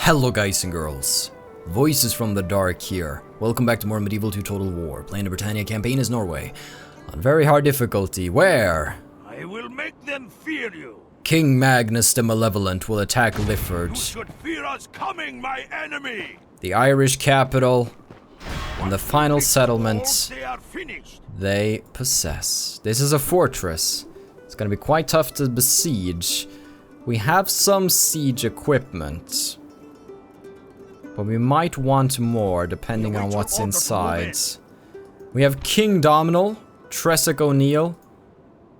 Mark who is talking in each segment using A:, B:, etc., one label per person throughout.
A: Hello guys and girls, Voices from the Dark here. Welcome back to more Medieval 2 Total War, playing the Britannia campaign as Norway, on very hard difficulty, where
B: I will make them fear you.
A: King Magnus the Malevolent will attack Lifford,
B: You should fear us coming, my enemy.
A: the Irish capital, and the final settlement
B: They are finished.
A: they possess. This is a fortress. It's gonna be quite tough to besiege. We have some siege equipment, but we might want more depending on what's inside. We have King Dominal, Tressic O'Neill,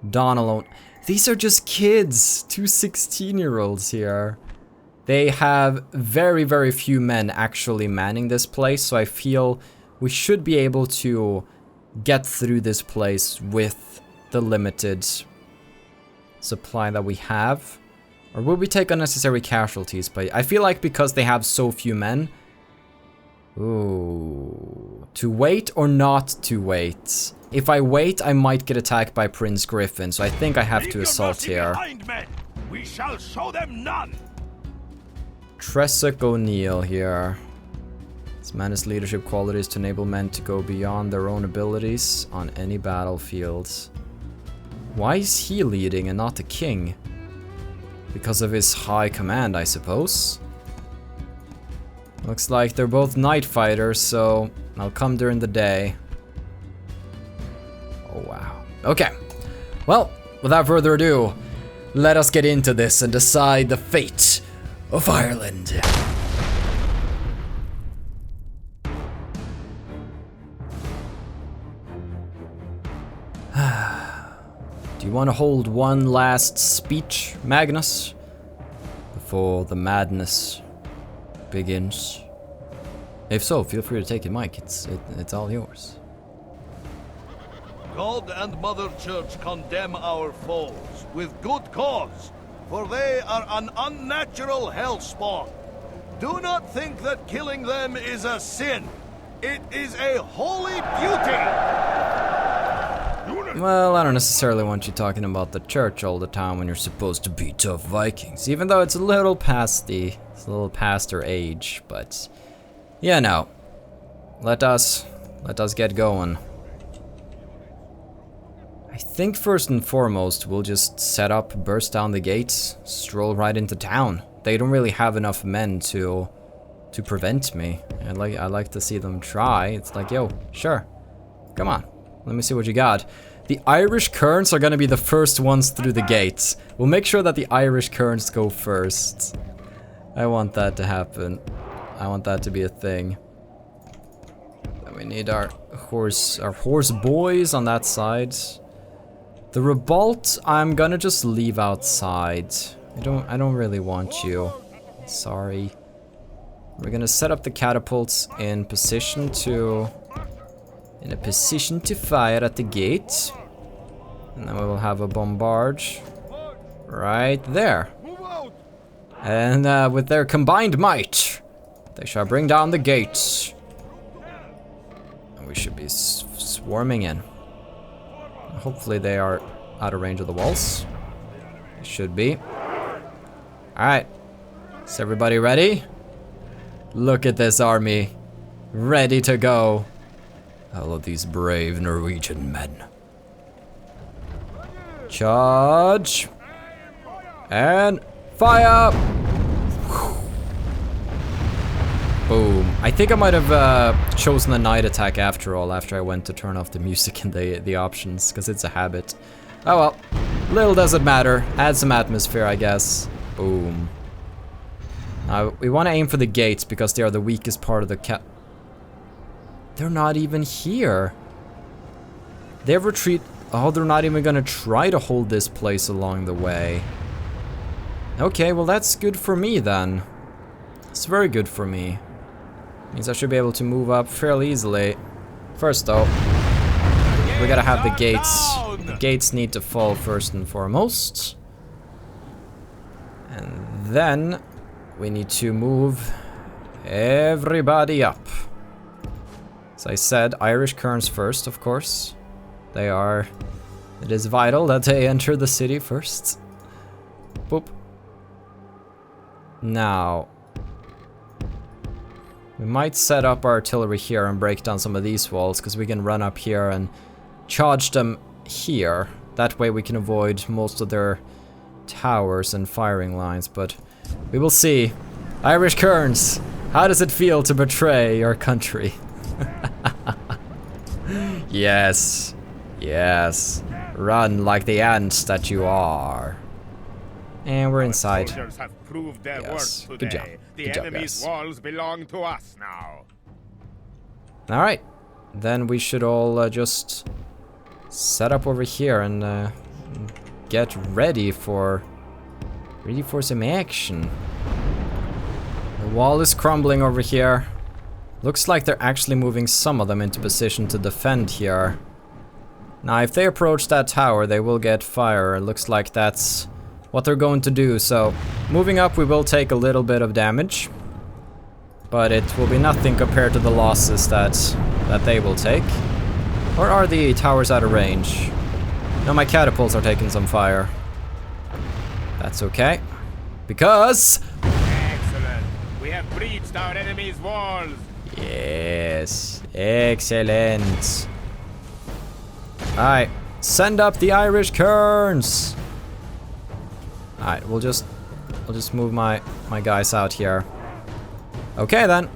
A: Donald. These are just kids, two 16-year-olds here. They have very, very few men actually manning this place, so I feel we should be able to get through this place with the limited supply that we have. Or will we take unnecessary casualties? But I feel like because they have so few men... Ooh... To wait or not to wait? If I wait, I might get attacked by Prince Griffin, so I think I have to assault here.
B: We shall show them none.
A: Tressic O'Neill here. This man has leadership qualities to enable men to go beyond their own abilities on any battlefield. Why is he leading and not the king? Because of his high command, I suppose. Looks like they're both night fighters, so I'll come during the day. Oh wow. Okay. Well, without further ado, let us get into this and decide the fate of Ireland. Do you want to hold one last speech, Magnus? Before the madness begins? If so, feel free to take it, Mike. It's all yours.
B: God and Mother Church condemn our foes with good cause, for they are an unnatural hellspawn. Do not think that killing them is a sin. It is a holy duty.
A: Well, I don't necessarily want you talking about the church all the time when you're supposed to be tough Vikings, even though it's a little past their age, but yeah, no. Let us get going. I think first and foremost we'll just set up, burst down the gates, stroll right into town. They don't really have enough men to prevent me. I like to see them try. It's like, yo, sure. Come on. Let me see what you got. The Irish Kerns are gonna be the first ones through the gates. We'll make sure that the Irish Kerns go first. I want that to happen. I want that to be a thing. And we need our horse boys on that side. The Revolt, I'm gonna just leave outside. I don't really want you. Sorry. We're gonna set up the catapults in a position to fire at the gate. And then we will have a bombard right there. And with their combined might, they shall bring down the gates. And we should be swarming in. Hopefully they are out of range of the walls. They should be. Alright. Is everybody ready? Look at this army. Ready to go. All of these brave Norwegian men. Charge. And fire. Boom. I think I might have chosen the night attack after all, after I went to turn off the music and the options, because it's a habit. Oh well. Little does it matter. Add some atmosphere, I guess. Boom. Now, we want to aim for the gates because they are the weakest part of the They're not even here. They retreat. Oh, they're not even gonna try to hold this place along the way. Okay, well that's good for me then. It's very good for me. Means I should be able to move up fairly easily. First though, we gotta have the gates. The gates need to fall first and foremost. And then we need to move everybody up. As I said, Irish Kerns first, of course. It is vital that they enter the city first. Boop. Now, We might set up our artillery here and break down some of these walls, because we can run up here and charge them here. That way we can avoid most of their towers and firing lines, but we will see. Irish Kerns, how does it feel to betray your country? Yes, yes, run like the ants that you are. And we're inside.
C: Soldiers have proved their
A: Yes,
C: worth
A: good job.
C: today. The
A: Good job,
C: enemy's
A: guys.
C: walls belong to us now.
A: Alright, then we should all just set up over here and get ready for some action. The wall is crumbling over here. Looks like they're actually moving some of them into position to defend here. Now, if they approach that tower, they will get fire. It looks like that's what they're going to do. So, moving up, we will take a little bit of damage. But it will be nothing compared to the losses that they will take. Or are the towers out of range? No, my catapults are taking some fire. That's okay. Because...
C: Excellent. We have breached our enemy's walls.
A: yes, excellent. Alright, send up the Irish Kerns. Alright, we'll just move my guys out here. Okay then.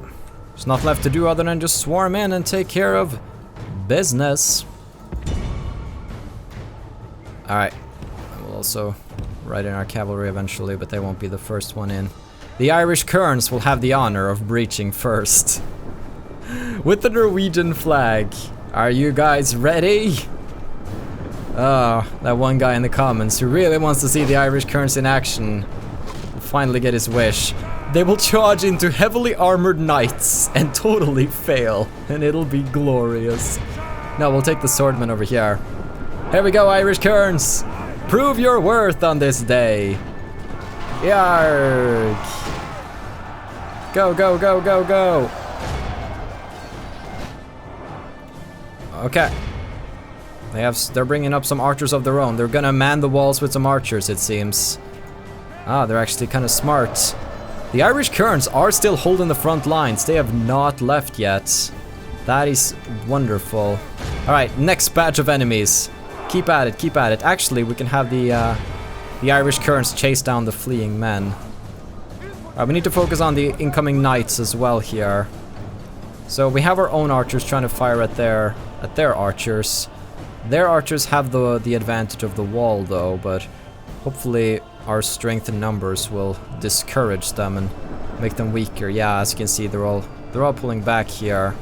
A: There's nothing left to do other than just swarm in and take care of business. Alright. We'll also ride in our cavalry eventually, but they won't be the first one in. The Irish Kerns will have the honor of breaching first. With the Norwegian flag. Are you guys ready? Oh, that one guy in the comments who really wants to see the Irish Kerns in action will finally get his wish. They will charge into heavily armored knights and totally fail, and it'll be glorious. Now we'll take the swordman over here. Here we go, Irish Kerns! Prove your worth on this day! Yarg! Go, go, go, go, go! Okay. They're bringing up some archers of their own. They're gonna man the walls with some archers, it seems. Ah, they're actually kind of smart. The Irish Kerns are still holding the front lines. They have not left yet. That is wonderful. Alright, next batch of enemies. Keep at it, keep at it. Actually, we can have the Irish Kerns chase down the fleeing men. We need to focus on the incoming knights as well here. So we have our own archers trying to fire at their archers. Their archers have the advantage of the wall though, but hopefully our strength in numbers will discourage them and make them weaker. Yeah, as you can see, they're all pulling back here.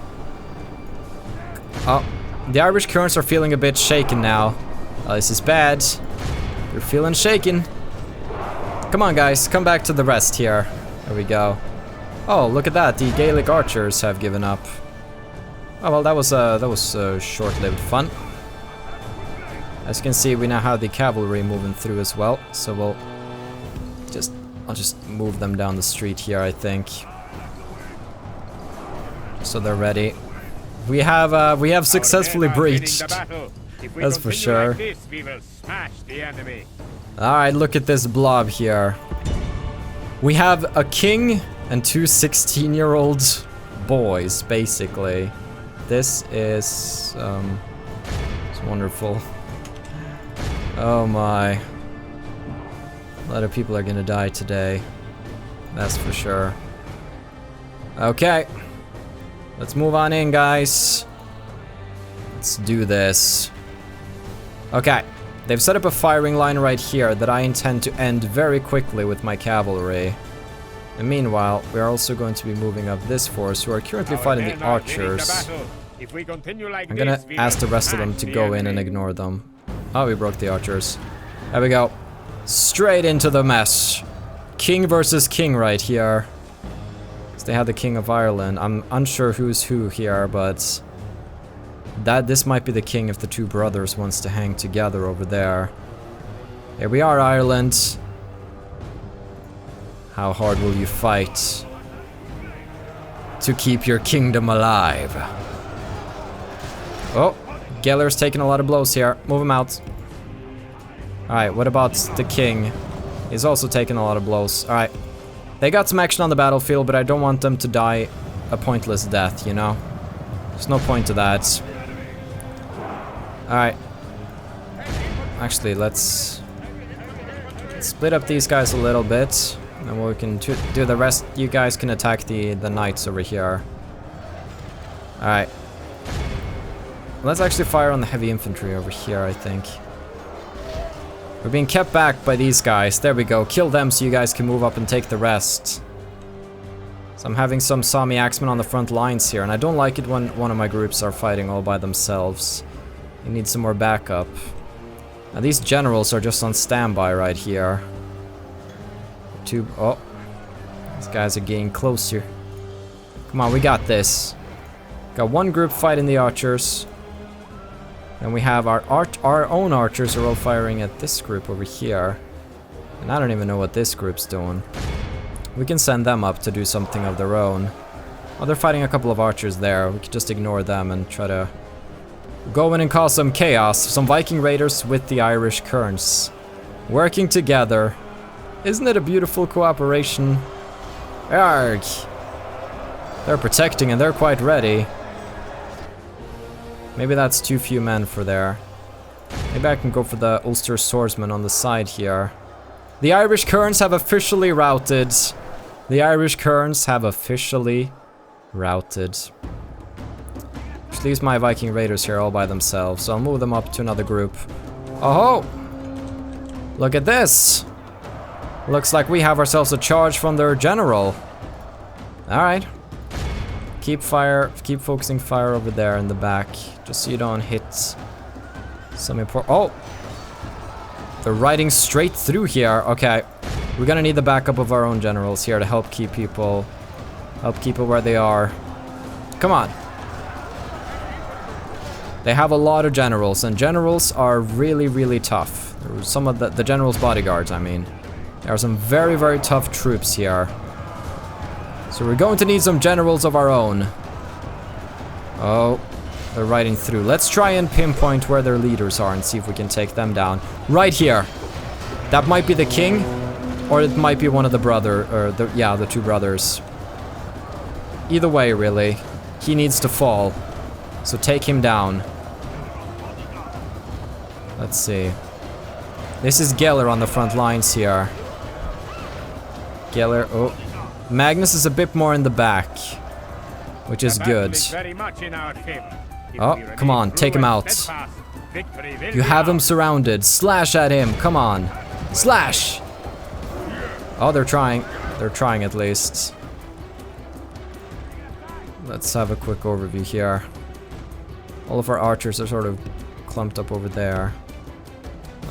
A: Oh, the Irish Kerns are feeling a bit shaken now. This is bad. They're feeling shaken. Come on, guys, come back to the rest here. There we go. Oh, look at that. The Gaelic archers have given up. Oh well, that was short-lived fun. As you can see, we now have the cavalry moving through as well. So I'll just move them down the street here, I think. So they're ready. We have successfully breached. That's for sure.
C: Like this, we will smash the enemy.
A: Alright, look at this blob here. We have a king and two 16-year-old boys, basically. This is it's wonderful. Oh my. A lot of people are gonna die today. That's for sure. Okay. Let's move on in, guys. Let's do this. Okay. They've set up a firing line right here that I intend to end very quickly with my cavalry. And meanwhile, we are also going to be moving up this force who are currently fighting the archers.
C: If we continue like
A: I'm gonna
C: this, we
A: ask the
C: will
A: rest of them
C: smash
A: to
C: the
A: go in and
C: enemy.
A: ignore them. Oh, we broke the archers. There we go. Straight into the mess. King versus king right here. They have the King of Ireland. I'm unsure who's who here, but this might be the king if the two brothers wants to hang together over there. Here we are, Ireland. How hard will you fight to keep your kingdom alive? Oh, Geller's taking a lot of blows here. Move him out. Alright, what about the king? He's also taking a lot of blows. Alright. They got some action on the battlefield, but I don't want them to die a pointless death, you know? There's no point to that. Alright. Actually, let's split up these guys a little bit. And we can do the rest. You guys can attack the knights over here. Alright. Let's actually fire on the heavy infantry over here, I think. We're being kept back by these guys. There we go. Kill them so you guys can move up and take the rest. So I'm having some Sami axemen on the front lines here, and I don't like it when one of my groups are fighting all by themselves. You need some more backup. Now these generals are just on standby right here. Oh, these guys are getting closer. Come on, we got this. Got one group fighting the archers. And we have our own archers are all firing at this group over here. And I don't even know what this group's doing. We can send them up to do something of their own. Oh, they're fighting a couple of archers there. We could just ignore them and try to go in and cause some chaos. Some Viking raiders with the Irish kerns working together. Isn't it a beautiful cooperation? Arg! They're protecting and they're quite ready. Maybe that's too few men for there. Maybe I can go for the Ulster swordsman on the side here. The Irish kerns have officially routed. The Irish kerns have officially routed. Which leaves my Viking raiders here all by themselves, so I'll move them up to another group. Oh! Look at this! Looks like we have ourselves a charge from their general. Alright. Keep focusing fire over there in the back, just so you don't hit some important. Oh! They're riding straight through here. Okay. We're gonna need the backup of our own generals here to help keep people where they are. Come on. They have a lot of generals, and generals are really, really tough. Some of the generals' bodyguards, I mean. There are some very, very tough troops here. So we're going to need some generals of our own. Oh, they're riding through. Let's try and pinpoint where their leaders are and see if we can take them down. Right here. That might be the king, or it might be one of the the two brothers. Either way, really. He needs to fall. So take him down. Let's see. This is Geller on the front lines here. Geller, oh. Magnus is a bit more in the back, which is good. Oh, come on, take him out. You have him surrounded. Slash at him, come on. Slash! Oh, they're trying. They're trying at least. Let's have a quick overview here. All of our archers are sort of clumped up over there.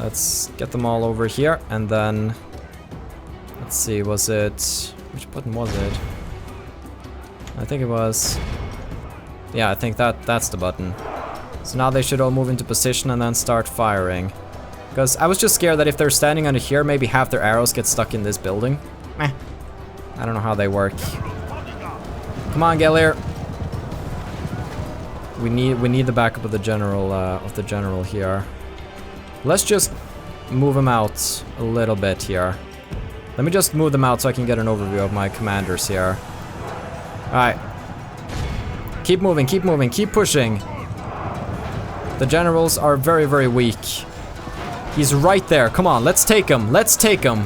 A: Let's get them all over here, and then... Let's see, was it... Which button was it? I think it was... Yeah, I think that's the button. So now they should all move into position and then start firing. Because I was just scared that if they're standing under here, maybe half their arrows get stuck in this building. Meh. I don't know how they work. Come on, Gelir. We need the backup of the general here. Let's just move him out a little bit here. Let me just move them out so I can get an overview of my commanders here. Alright. Keep moving, keep pushing. The generals are very, very weak. He's right there. Come on, let's take him. Let's take him.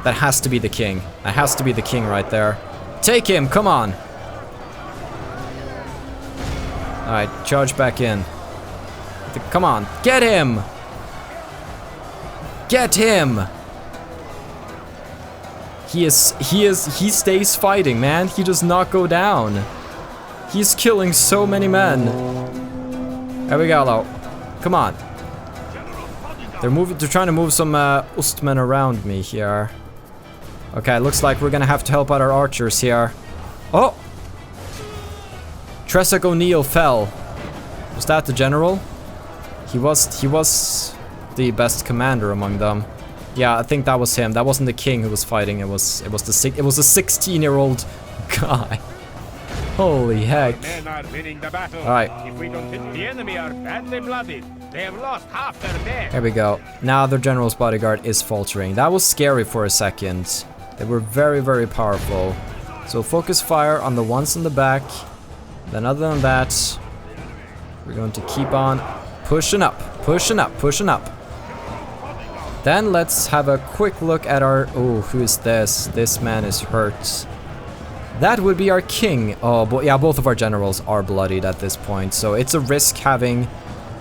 A: That has to be the king. That has to be the king right there. Take him, come on. Alright, charge back in. Come on, get him! Get him! He stays fighting, man. He does not go down. He's killing so many men. There we go, though. Come on. They're trying to move some Ostmen around me here. Okay, looks like we're gonna have to help out our archers here. Oh! Tressac O'Neill fell. Was that the general? He was the best commander among them. Yeah, I think that was him. That wasn't the king who was fighting. It was a 16-year-old guy. Holy heck! Alright.
C: If we don't hit the enemy are badly blooded. They have lost half their men.
A: There we go. Now their general's bodyguard is faltering. That was scary for a second. They were very, very powerful. So focus fire on the ones in the back. Then other than that, we're going to keep on pushing up, pushing up, pushing up. Then let's have a quick look at our... Oh, who is this? This man is hurt. That would be our king. Oh, but yeah, both of our generals are bloodied at this point. So it's a risk having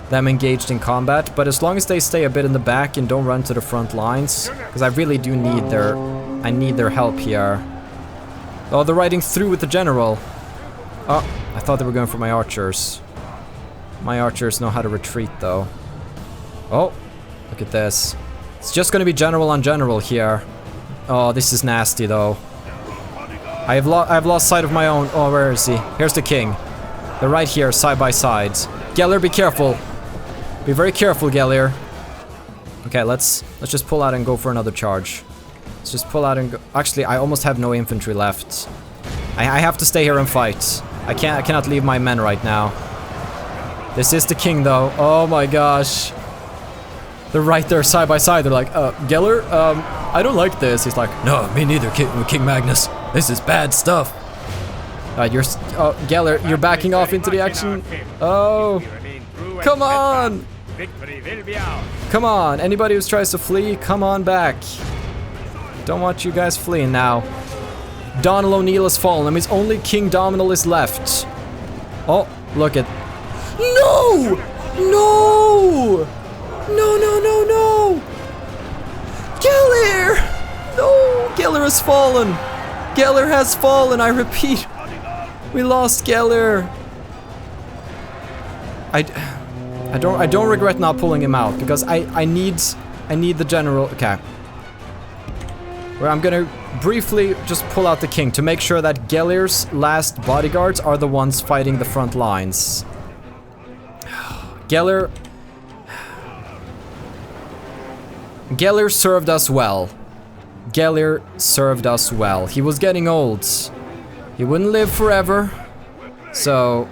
A: them engaged in combat. But as long as they stay a bit in the back and don't run to the front lines. Because I really do need their... I need their help here. Oh, they're riding through with the general. Oh, I thought they were going for my archers. My archers know how to retreat, though. Oh, look at this. It's just gonna be general on general here. Oh, this is nasty, though. I've lost sight of my own. Oh, where is he? Here's the king. They're right here, side by side. Geller, be careful. Be very careful, Geller. Okay, let's just pull out and go for another charge. Let's just pull out and go. Actually, I almost have no infantry left. I have to stay here and fight. I cannot leave my men right now. This is the king, though. Oh my gosh. They're right there side by side. They're like, Geller, I don't like this. He's like, no, me neither, King Magnus. This is bad stuff. Geller, you're backing off into the action. Oh, come on. Come on, anybody who tries to flee, come on back. Don't want you guys fleeing now. Donald O'Neill has fallen. That means only King Dominal is left. Oh, look at... No! No! No, no, no, no! Geller! No! Geller has fallen! Geller has fallen, I repeat. We lost Geller. I don't regret not pulling him out because I need the general. Okay. Where I'm gonna briefly just pull out the king to make sure that Geller's last bodyguards are the ones fighting the front lines. Geller served us well. Geller served us well. He was getting old. He wouldn't live forever. So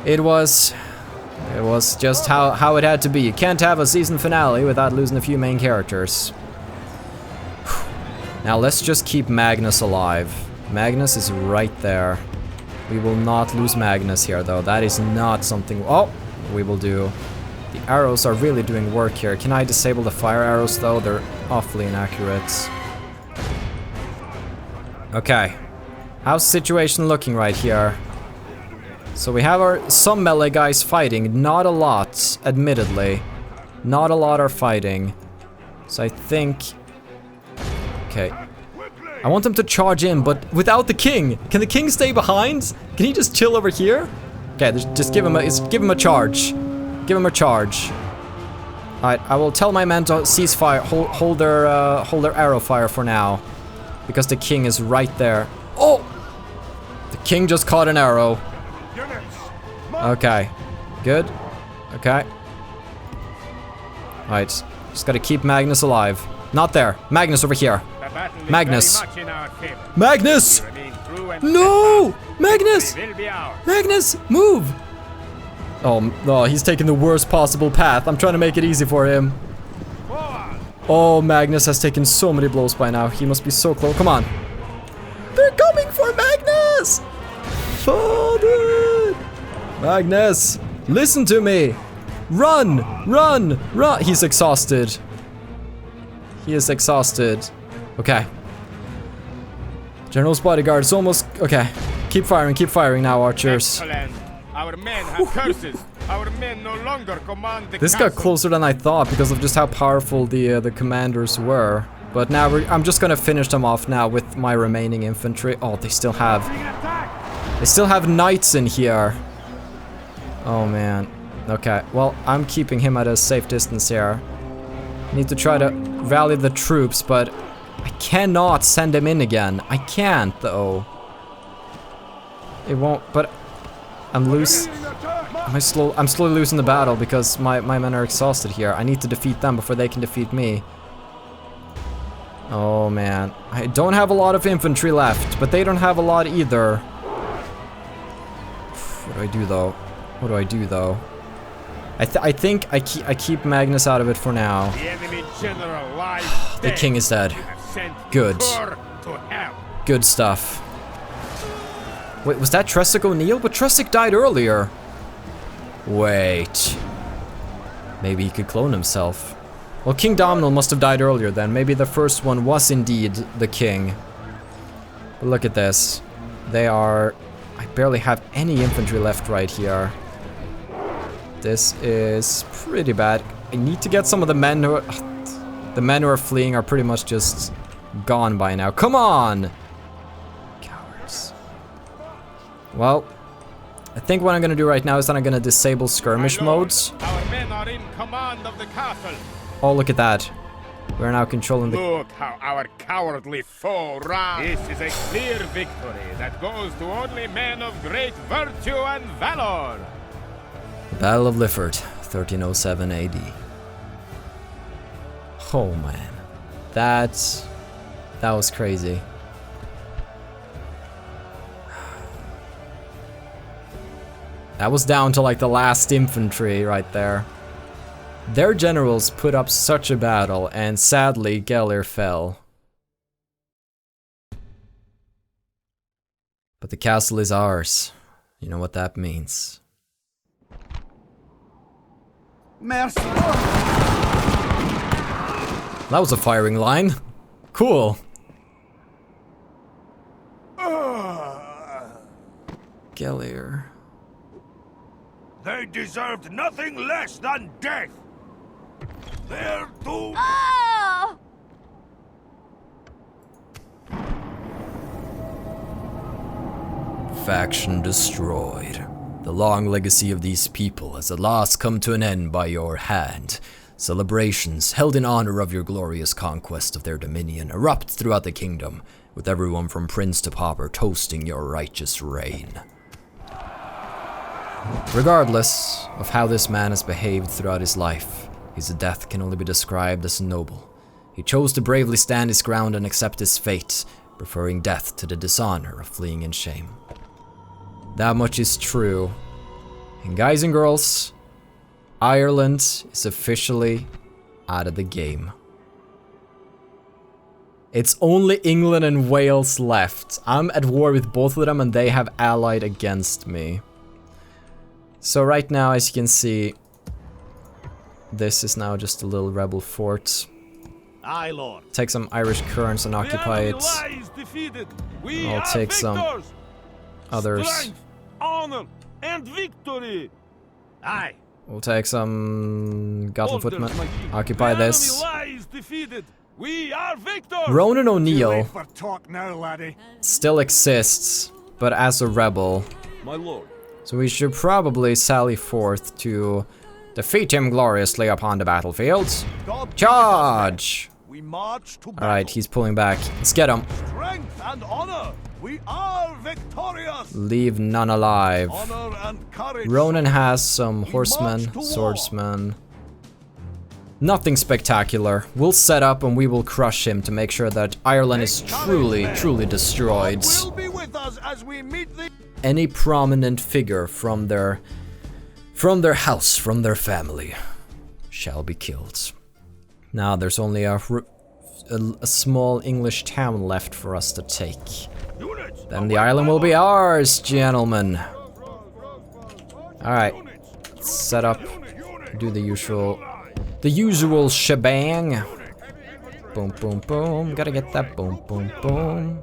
A: it was just how it had to be. You can't have a season finale without losing a few main characters. Now let's just keep Magnus alive. Magnus is right there. We will not lose Magnus here, though. That is not something... Oh, we will do. The arrows are really doing work here. Can I disable the fire arrows, though? They're awfully inaccurate. Okay. How's the situation looking right here? So we have some melee guys fighting. Not a lot, admittedly. Not a lot are fighting. So I think... Okay. I want them to charge in, but without the king. Can the king stay behind? Can he just chill over here? Okay, just give him a charge. Give him a charge. Alright, I will tell my men to cease fire, hold their arrow fire for now. Because the king is right there. Oh! The king just caught an arrow. Okay. Good. Okay. Alright, just gotta keep Magnus alive. Not there. Magnus over here. Magnus. Magnus! No! Magnus! Magnus, move! Oh, he's taking the worst possible path. I'm trying to make it easy for him. Oh, Magnus has taken so many blows by now. He must be so close. Come on. They're coming for Magnus! Father! Magnus, listen to me! Run! Run! Run! He's exhausted. He is exhausted. Okay. General's bodyguard is almost... Okay. Keep firing now, archers.
C: Excellent. Our men have curses. Our men no longer command the
A: This got closer than I thought because of just how powerful the commanders were. But now I'm just gonna finish them off now with my remaining infantry. Oh, they still have knights in here. Oh man. Okay, well, I'm keeping him at a safe distance here. Need to try to rally the troops, but I cannot send him in again. I can't, though. It won't, but I'm loose. I'm slowly losing the battle because my men are exhausted here. I need to defeat them before they can defeat me. Oh man. I don't have a lot of infantry left, but they don't have a lot either. What do I do though? What do I do though? I think I keep Magnus out of it for now.
C: The enemy general lies
A: The king is dead. Good. good stuff. Wait, was that Tressic O'Neill? But Tressic died earlier. Wait. Maybe he could clone himself. Well, King Domhnall must have died earlier then. Maybe the first one was indeed the king. But look at this. They are... I barely have any infantry left right here. This is pretty bad. I need to get some of the men who are... The men who are fleeing are pretty much just gone by now. Come on! Cowards. Well, I think what I'm gonna do right now is that I'm gonna disable skirmish modes.
C: Our men are in command of the castle.
A: Oh, look at that. We're now controlling the...
C: Look how our cowardly foe ran. This is a clear victory that goes to only men of great virtue and valor.
A: Battle of Lifford, 1307 AD. Oh man. That was crazy. That was down to like the last infantry right there. Their generals put up such a battle, and sadly, Gelir fell. But the castle is ours. You know what that means.
D: Mercy.
A: That was a firing line. Cool. Gelir.
B: They deserved nothing less than death. They're doomed.
A: Faction destroyed. The long legacy of these people has at last come to an end by your hand. Celebrations held in honor of your glorious conquest of their dominion erupt throughout the kingdom, with everyone from prince to pauper toasting your righteous reign. Regardless of how this man has behaved throughout his life, his death can only be described as noble. He chose to bravely stand his ground and accept his fate, preferring death to the dishonor of fleeing in shame. That much is true. And guys and girls, Ireland is officially out of the game. It's only England and Wales left. I'm at war with both of them and they have allied against me. So right now, as you can see, this is now just a little rebel fort.
B: Aye, Lord.
A: Take some Irish currents and occupy it. I'll take some others.
E: Strength, honor, and victory.
B: Aye.
A: We'll take some Gotham footmen. Occupy this.
E: We are victors.
A: Ronan O'Neill
D: For talk now, laddie.
A: still exists, but as a rebel.
E: My lord.
A: So we should probably sally forth to defeat him gloriously upon the battlefield. Charge!
B: We march to battle.
A: Alright, he's pulling back. Let's get him.
B: Strength and honor. We are victorious.
A: Leave none alive.
B: Honor and courage.
A: Ronan has some
B: march
A: horsemen,
B: to war.
A: swordsmen. Nothing spectacular. We'll set up and we will crush him to make sure that Ireland is truly destroyed.
B: God will be with us as we meet the...
A: Any prominent figure from their house, from their family, shall be killed. Now there's only a small English town left for us to take. Then the island will be ours, gentlemen. Alright, set up, do the usual shebang. Boom, boom, boom, gotta get that boom, boom, boom.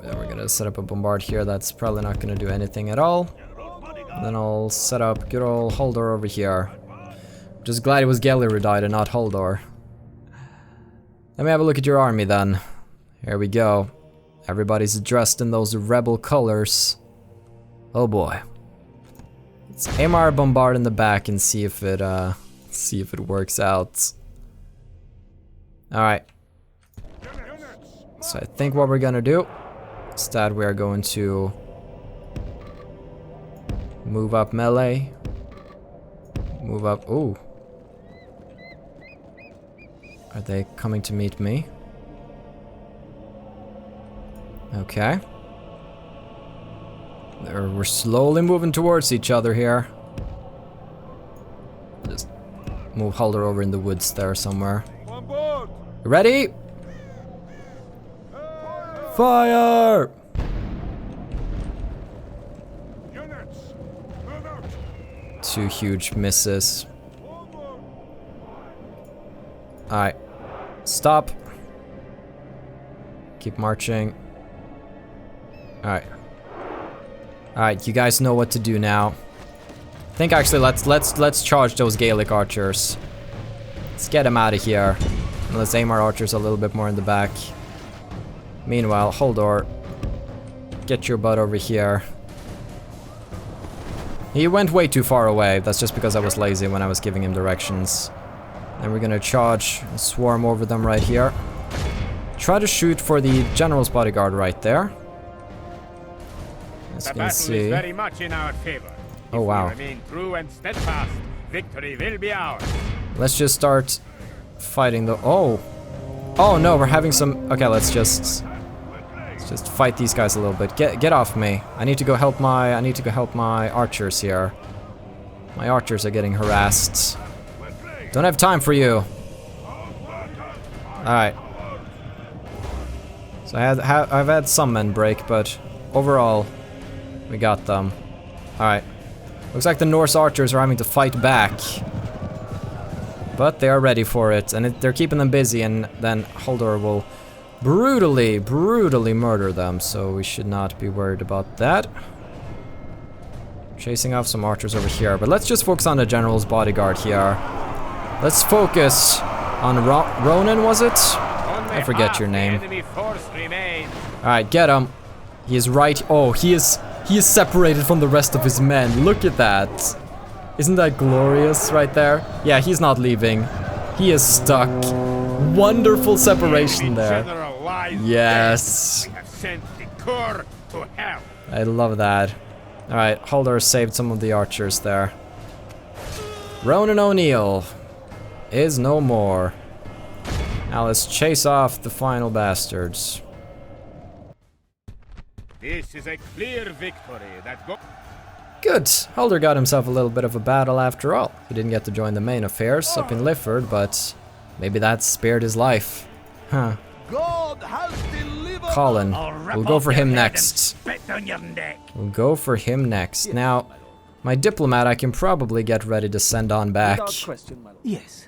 A: Then we're gonna set up a bombard here. That's probably not gonna do anything at all. And then I'll set up good old Haldor over here. Just glad it was Gelir who died and not Haldor. Let me have a look at your army then. Here we go. Everybody's dressed in those rebel colors. Oh boy. Let's aim our bombard in the back and see if it works out. Alright. So I think what we're gonna do, instead we are going to move up melee. Move up, ooh. Are they coming to meet me? Okay. We're slowly moving towards each other here. Just move Halder over in the woods there somewhere.
E: On board.
A: Ready? Fire!
D: Units, move out.
A: 2 huge misses. Alright. Stop. Keep marching. Alright. Alright, you guys know what to do now. I think actually let's charge those Gaelic archers. Let's get them out of here. And let's aim our archers a little bit more in the back. Meanwhile, Holdor, get your butt over here. He went way too far away. That's just because I was lazy when I was giving him directions. And we're gonna charge and swarm over them right here. Try to shoot for the general's bodyguard right there. As you can see.
C: Is very much in our favor.
A: Oh wow.
C: If we remain true and steadfast, victory will be ours.
A: Let's just start fighting the. Oh no, we're having some. Okay, let's just fight these guys a little bit. Get off me. I need to go help my archers here. My archers are getting harassed. Don't have time for you. All right. So I've had some men break, but overall, we got them. All right. Looks like the Norse archers are having to fight back. But they are ready for it, and they're keeping them busy, and then Holdor will brutally murder them, so we should not be worried about that. Chasing off some archers over here, but let's just focus on the general's bodyguard here. Let's focus on Ronan, was it? I forget your name. Alright, get him. He is right. Oh, he is separated from the rest of his men. Look at that. Isn't that glorious right there? Yeah, he's not leaving. He is stuck. Wonderful separation there. Yes. I love that. Alright, Holdor saved some of the archers there. Ronan O'Neill is no more. Now let's chase off the final bastards.
C: This is a clear victory that go.
A: Good. Holdor got himself a little bit of a battle after all. He didn't get to join the main affairs up in Lifford, but maybe that spared his life. Huh.
B: God has delivered.
A: Colin. We'll go for him next. We'll go for him next.
F: Yes,
A: now, my diplomat I can probably get ready to send on back.
F: Without question, my lord. Yes.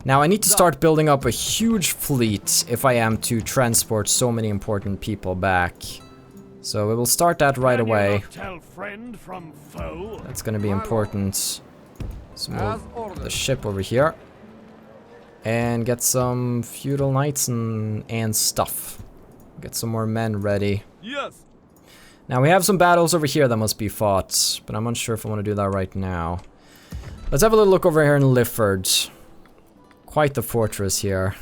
A: Now I need to start building up a huge fleet if I am to transport so many important people back. So we will start that right away.
E: Tell friend from foe.
A: That's gonna be important. So move the ship over here. And get some feudal knights and stuff. Get some more men ready.
E: Yes.
A: Now we have some battles over here that must be fought, but I'm unsure if I want to do that right now. Let's have a little look over here in Lifford. Quite the fortress here.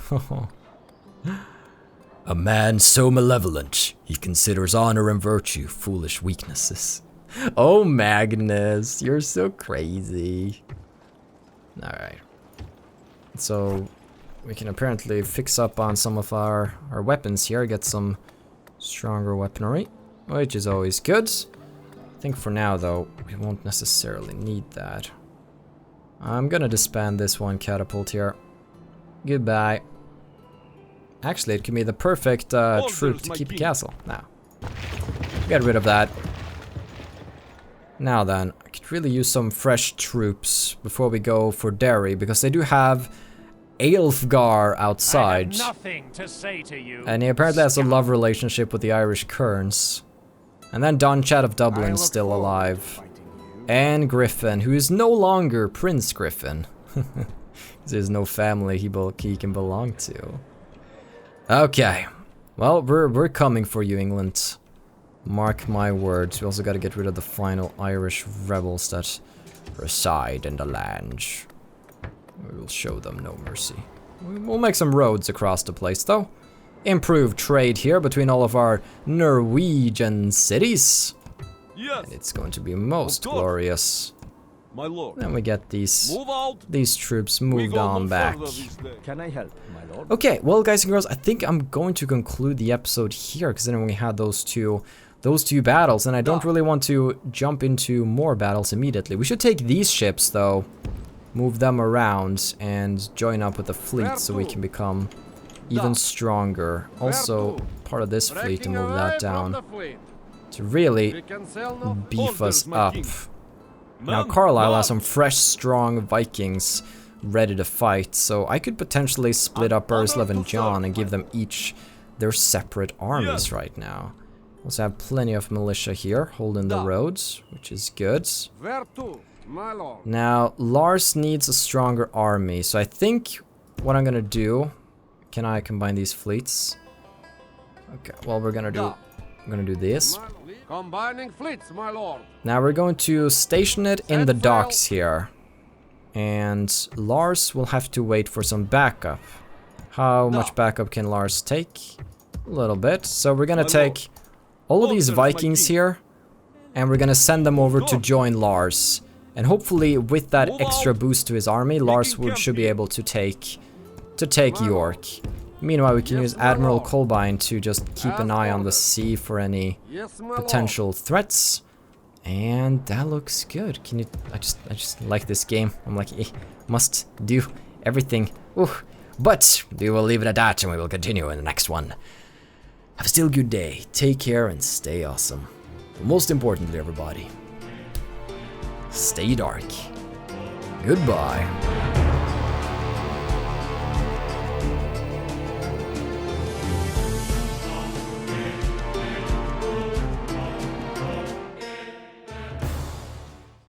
A: A man so malevolent, he considers honor and virtue foolish weaknesses. Oh, Magnus, you're so crazy. Alright. So, we can apparently fix up on some of our weapons here, get some stronger weaponry, which is always good. I think for now, though, we won't necessarily need that. I'm gonna disband this one catapult here. Goodbye. Actually, it can be the perfect troop to keep a castle. Now, get rid of that. Now then, I could really use some fresh troops before we go for Derry, because they do have Aelfgar outside.
G: I have nothing to say to you,
A: and he apparently has a love relationship with the Irish Kerns. And then Don Chad of Dublin is still alive. And Griffin, who is no longer Prince Griffin. There's no family he can belong to. Okay. Well, we're coming for you, England. Mark my words. We also got to get rid of the final Irish rebels that reside in the land. We will show them no mercy. We'll make some roads across the place, though. Improve trade here between all of our Norwegian cities.
E: Yes.
A: And it's going to be most glorious.
E: My lord.
A: Then we get these troops
E: We
A: moved
E: go
A: on
E: no
A: back.
E: further this day.
F: Can I help, my lord?
A: Okay, well, guys and girls, I think I'm going to conclude the episode here, because then we had those two battles, and I don't really want to jump into more battles immediately. We should take these ships, though, move them around, and join up with the fleet so we can become even stronger. Also, part of this fleet to move that down to really beef us up. Now Carlisle has some fresh, strong Vikings ready to fight, so I could potentially split up Burislav and John and give them each their separate armies right now. Also have plenty of militia here holding the roads, which is good. Now Lars needs a stronger army, so I think what I'm gonna do... Can I combine these fleets? Okay, well I'm gonna do this.
H: Combining fleets, my lord.
A: Now we're going to station it in the docks here. And Lars will have to wait for some backup. How much backup can Lars take? A little bit. So we're gonna take all of these Vikings here, and we're gonna send them over to join Lars. And hopefully with that extra boost to his army, Lars should be able to take York. Meanwhile, we can use Admiral Kolbein to just keep an eye on the sea for any potential threats. And that looks good. Can you... I just like this game. I'm like, must do everything. Ooh. But we will leave it at that, and we will continue in the next one. Have a still good day. Take care and stay awesome. But most importantly, everybody, stay dark. Goodbye.